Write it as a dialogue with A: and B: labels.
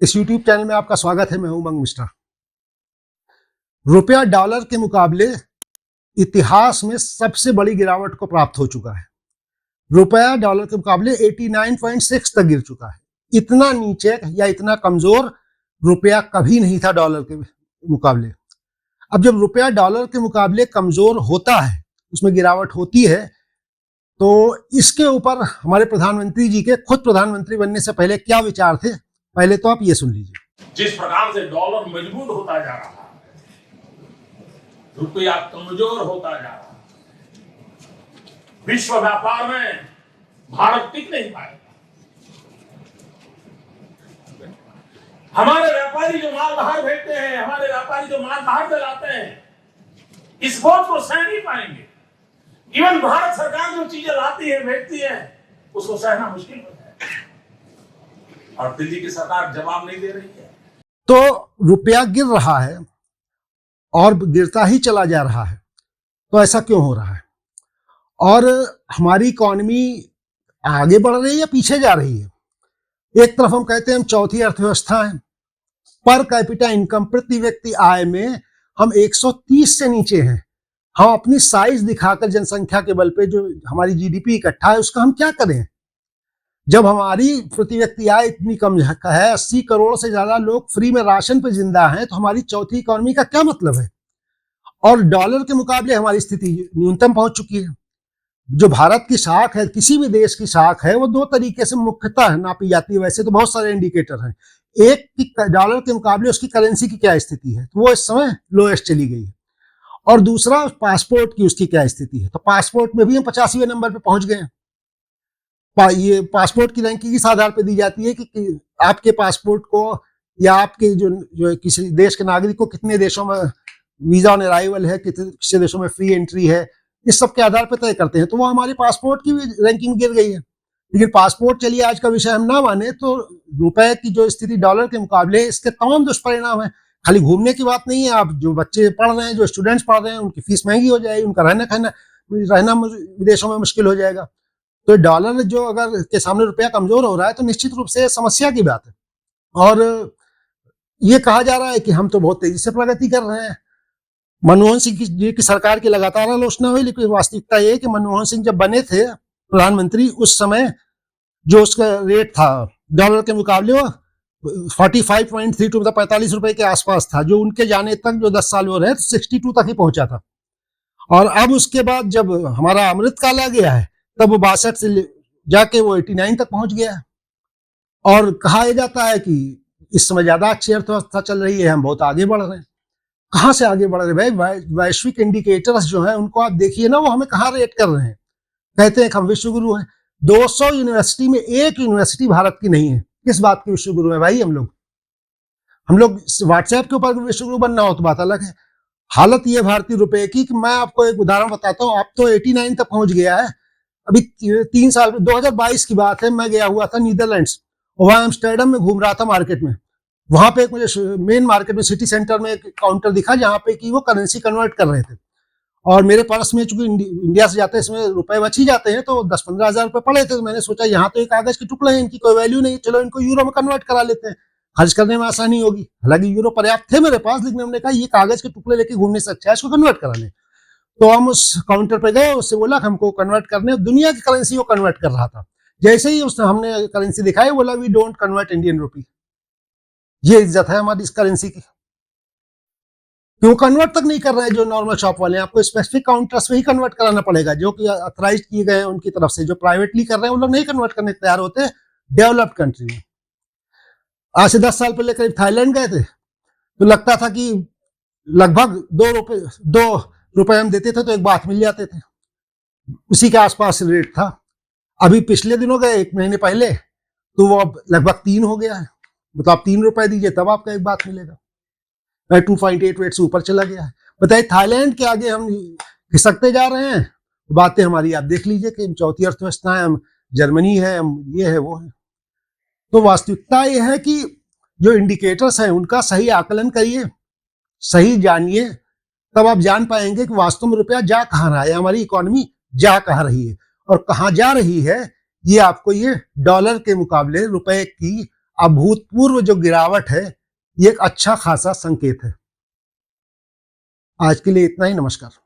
A: इस YouTube channel में आपका स्वागत है। मैं हूं उमंग मिश्रा। रुपया डॉलर के मुकाबले इतिहास में सबसे बड़ी गिरावट को प्राप्त हो चुका है। रुपया डॉलर के मुकाबले 89.6 तक गिर चुका है। इतना नीचे या इतना कमजोर रुपया कभी नहीं था डॉलर के मुकाबले। अब जब रुपया डॉलर के मुकाबले कमजोर होता है, उसमें गिरावट होती है, तो इसके ऊपर हमारे प्रधानमंत्री जी के खुद प्रधानमंत्री बनने से पहले क्या विचार थे, पहले तो आप ये सुन लीजिए।
B: जिस प्रकार से डॉलर मजबूत होता जा रहा है, रुपया कमजोर होता जा रहा है, विश्व व्यापार में भारत टिक नहीं पाएगा। हमारे व्यापारी जो माल बाहर भेजते हैं, हमारे व्यापारी जो माल बाहर से लाते हैं, इस बोझ को सह नहीं पाएंगे। इवन भारत सरकार जो चीजें लाती है, भेजती है, उसको सहना मुश्किल होता है और दिल्ली की सरकार जवाब नहीं दे रही है।
A: तो रुपया गिर रहा है और गिरता ही चला जा रहा है, तो ऐसा क्यों हो रहा है? और हमारी इकॉनमी आगे बढ़ रही है या पीछे जा रही है? एक तरफ हम कहते हैं हम चौथी अर्थव्यवस्था है, पर कैपिटा इनकम प्रति व्यक्ति आय में हम 130 से नीचे हैं। हम अपनी साइज दिखाकर जनसंख्या के बल पे जो हमारी जीडीपी इकट्ठा है, उसका हम क्या करें? जब हमारी प्रति व्यक्ति आय इतनी कम है, 80 करोड़ से ज्यादा लोग फ्री में राशन पे जिंदा हैं, तो हमारी चौथी इकोनॉमी का क्या मतलब है? और डॉलर के मुकाबले हमारी स्थिति न्यूनतम पहुंच चुकी है। जो भारत की साख है, किसी भी देश की साख है, वो दो तरीके से मुख्यतः नापी जाती है। वैसे तो बहुत सारे इंडिकेटर हैं। एक की डॉलर के मुकाबले उसकी करेंसी की क्या स्थिति है, तो वो इस समय लोएस्ट चली गई है। और दूसरा पासपोर्ट की उसकी क्या स्थिति है, तो पासपोर्ट में भी हम 85वें नंबर पे पहुंच गए हैं। ये पासपोर्ट की रैंकिंग इस आधार पर दी जाती है कि आपके पासपोर्ट को या आपके जो किसी देश के नागरिक को कितने देशों में वीजा ऑन अराइवल है, कितने देशों में फ्री एंट्री है, इस सब के आधार पर तय करते हैं। तो वो हमारे पासपोर्ट की भी रैंकिंग गिर गई है। लेकिन पासपोर्ट, चलिए आज का विषय हम ना माने, तो रुपए की जो स्थिति डॉलर के मुकाबले, इसके तमाम दुष्परिणाम है। खाली घूमने की बात नहीं है। आप जो बच्चे पढ़ रहे हैं, जो स्टूडेंट्स पढ़ रहे हैं, उनकी फीस महंगी हो जाएगी, उनका रहना विदेशों में मुश्किल हो जाएगा। तो डॉलर जो अगर के सामने रुपया कमजोर हो रहा है, तो निश्चित रूप से समस्या की बात है। और ये कहा जा रहा है कि हम तो बहुत तेजी से प्रगति कर रहे हैं। मनमोहन सिंह जी की सरकार की लगातार आलोचना हुई, लेकिन वास्तविकता ये है कि मनमोहन सिंह जब बने थे प्रधानमंत्री, उस समय जो उसका रेट था डॉलर के मुकाबले, वो 45.32 मतलब 45 रुपए के आसपास था। जो उनके जाने तक जो 10 साल वो रहे, 62 तक ही पहुंचा था। और अब उसके बाद जब हमारा अमृतकाल आ गया है, तब वो 62 से जाके वो 89 तक पहुंच गया है। और कहा जाता है कि इस समय ज्यादा अच्छी अर्थव्यवस्था चल रही है, हम बहुत आगे बढ़ रहे हैं। कहाँ से आगे बढ़ रहे हैं भाई? वैश्विक इंडिकेटर्स जो है उनको आप देखिए ना, वो हमें कहाँ रेट कर रहे हैं। कहते हैं कि हम विश्व गुरु हैं। 200 यूनिवर्सिटी में एक यूनिवर्सिटी भारत की नहीं है। किस बात की विश्व गुरु है भाई? हम लोग व्हाट्सएप के ऊपर विश्व गुरु बनना हो तो बात अलग है। हालत ये भारतीय रुपए की कि मैं आपको एक उदाहरण बताता हूँ। आप तो 89 तक पहुंच गया है। अभी 3 साल 2022 की बात है, मैं गया हुआ था नीदरलैंड्स, वहां एम्स्टर्डम में घूम रहा था मार्केट में। वहां पे एक मुझे मेन मार्केट में सिटी सेंटर में एक काउंटर दिखा, जहां पे कि वो करेंसी कन्वर्ट कर रहे थे। और मेरे पर्स में चूंकि इंडिया से जाते हैं, इसमें रुपए बच ही जाते हैं, तो 10-15 हजार रुपए पड़े थे। तो मैंने सोचा यहाँ तो एक कागज के टुकड़े हैं, इनकी कोई वैल्यू नहीं, चलो इनको यूरो में कन्वर्ट करा लेते हैं, खर्च करने में आसानी होगी। हालांकि यूरो पर्याप्त थे मेरे पास, लेकिन हमने कहा ये कागज के टुकड़े लेके घूमने से अच्छा है इसको कन्वर्ट करा लें। तो हम उस काउंटर पे गए, उससे बोला कि हमको कन्वर्ट करने, दुनिया की करेंसी वो कन्वर्ट कर रहा था। जैसे ही उसने हमने करेंसी दिखाई, बोला we don't convert Indian rupee. ये इज्जत है हमारी इस करेंसी की? क्यों कन्वर्ट तक नहीं कर रहे हैं जो नॉर्मल शॉप वाले हैं? आपको स्पेसिफिक काउंटर्स में ही कन्वर्ट कराना पड़ेगा, जो कि ऑथराइज किए गए हैं उनकी तरफ से। जो प्राइवेटली कर रहे हैं वो लोग नहीं कन्वर्ट करने तैयार होते डेवलप्ड कंट्री में। आज से 10 साल पहले करीब थाईलैंड गए थे, तो लगता था कि लगभग 2 रुपए हम देते थे तो एक बात मिल जाते थे, उसी के आसपास रेट था। अभी पिछले दिनों गए, 1 महीने पहले, तो वो अब लगभग 3 हो गया है। मतलब आप 3 रुपए दीजिए तब आपका एक बात मिलेगा। 2.88 से ऊपर चला गया है। बताइए, थाईलैंड के आगे हम खिसकते जा रहे हैं। बातें हमारी आप देख लीजिए कि चौथी अर्थव्यवस्था है, हम जर्मनी है, हम ये है वो है। तो वास्तविकता यह है कि जो इंडिकेटर्स हैं उनका सही आकलन करिए, सही जानिए, तब आप जान पाएंगे कि वास्तव में रुपया जा कहाँ रहा है, हमारी इकोनॉमी जा कहाँ रही है। और कहाँ जा रही है, ये आपको ये डॉलर के मुकाबले रुपए की अभूतपूर्व जो गिरावट है, ये एक अच्छा खासा संकेत है। आज के लिए इतना ही। नमस्कार।